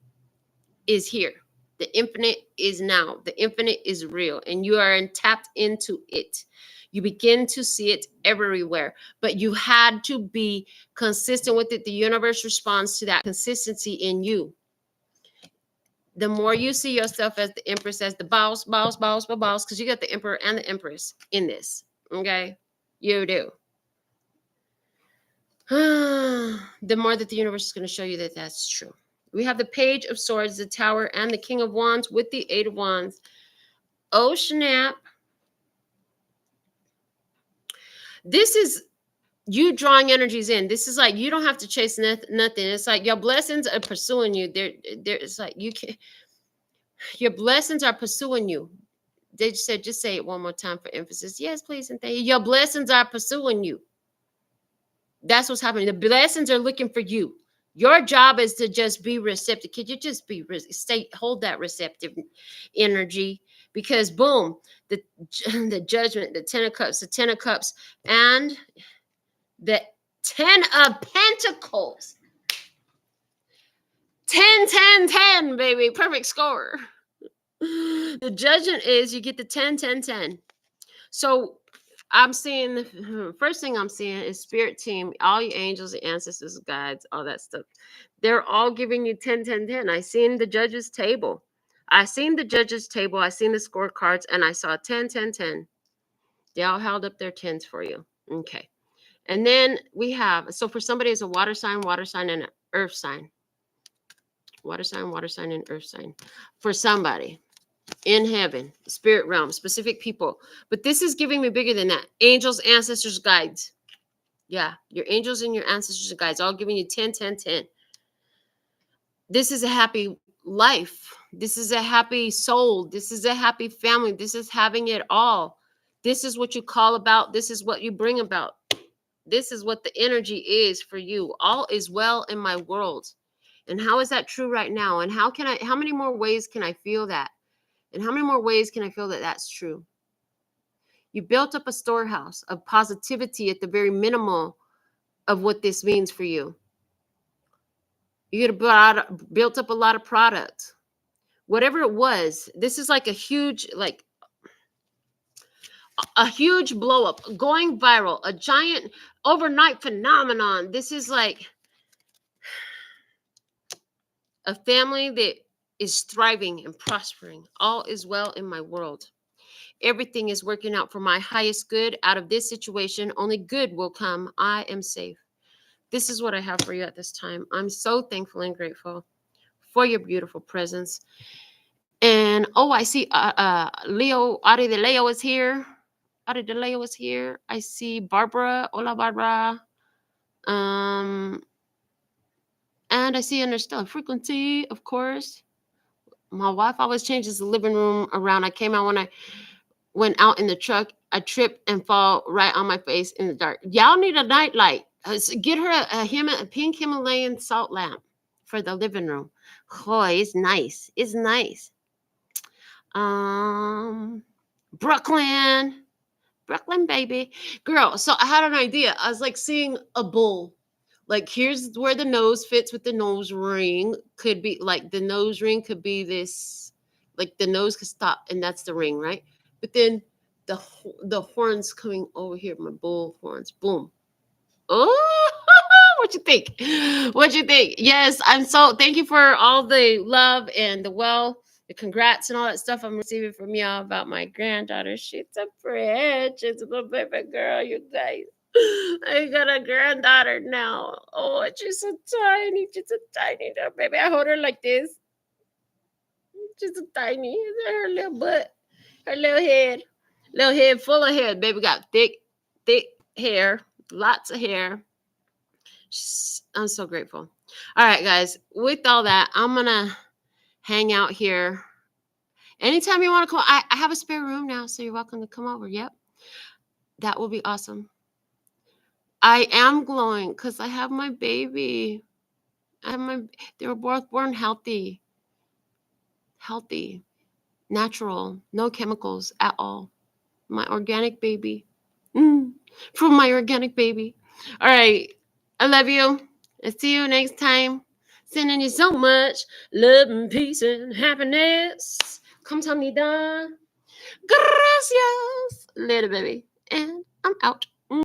is here. The infinite is now. The infinite is real, and you are tapped into it. You begin to see it everywhere, but you had to be consistent with it. The universe responds to that consistency in you. The more you see yourself as the Empress, as the boss, because you got the Emperor and the Empress in this. Okay, you do. The more that the universe is going to show you that that's true. We have the Page of Swords, the Tower, and the King of Wands with the 8 of Wands. Oh, snap. This is you drawing energies in. This is like you don't have to chase nothing. It's like your blessings are pursuing you. It's like you can. Your blessings are pursuing you. They said, just say it one more time for emphasis. Yes, please, and thank you. Your blessings are pursuing you. That's what's happening. The blessings are looking for you. Your job is to just be receptive. Could you just hold that receptive energy? Because boom, the Judgment, the 10 of Cups, and the 10 of Pentacles. 10, 10, 10, baby. Perfect score. The judgment is you get the 10, 10, 10. So I'm seeing, first thing I'm seeing is spirit team, all your angels, ancestors, guides, all that stuff. They're all giving you 10, 10, 10. I seen the judges table. I seen the judges table. I seen the scorecards, and I saw 10, 10, 10. They all held up their 10s for you. Okay. And then we have, so for somebody it's a water sign, and an earth sign. Water sign, and earth sign. For somebody in heaven, spirit realm, specific people. But this is giving me bigger than that. Angels, ancestors, guides. Yeah, your angels and your ancestors and guides all giving you 10, 10, 10. This is a happy life. This is a happy soul. This is a happy family. This is having it all. This is what you call about. This is what you bring about. This is what the energy is for you. All is well in my world. And how is that true right now? And how many more ways can I feel that? And how many more ways can I feel that that's true? You built up a storehouse of positivity at the very minimal of what this means for you. You built up a lot of product. Whatever it was, this is like a huge blow up, going viral, a giant overnight phenomenon. This is like a family that is thriving and prospering. All is well in my world. Everything is working out for my highest good. Out of this situation, only good will come. I am safe. This is what I have for you at this time. I'm so thankful and grateful for your beautiful presence. And I see Leo, Ari de Leo is here. Ari de Leo is here. I see Barbara. Hola, Barbara. And I see Interstellar Frequency, of course. My wife always changes the living room around. I came out when I went out in the truck. I tripped and fall right on my face in the dark. Y'all need a night light. Get her a pink Himalayan salt lamp for the living room. Oh, it's nice. It's nice. Brooklyn, baby. Girl, so I had an idea. I was like seeing a bull. Like, here's where the nose fits with the nose ring. Could be like the nose ring could be this, like the nose could stop, and that's the ring, right? But then the horns coming over here, my bull horns. Boom. Oh, what you think? What you think? Yes, thank you for all the love and the congrats and all that stuff I'm receiving from y'all about my granddaughter. She's a precious little baby girl, you guys. I got a granddaughter now. Oh, she's so tiny. She's a tiny little baby. I hold her like this. She's a tiny. Her little butt. Her little head. Little head full of hair. Baby got thick hair. Lots of hair. I'm so grateful. All right, guys. With all that, I'm going to hang out here. Anytime you want to come, I have a spare room now, so you're welcome to come over. Yep. That will be awesome. I am glowing because I have my baby. They were both born healthy, natural, no chemicals at all. My organic baby. From my organic baby. All right. I love you. I'll see you next time. Sending you so much love and peace and happiness. Kamsahamnida. Gracias. Later, baby. And I'm out.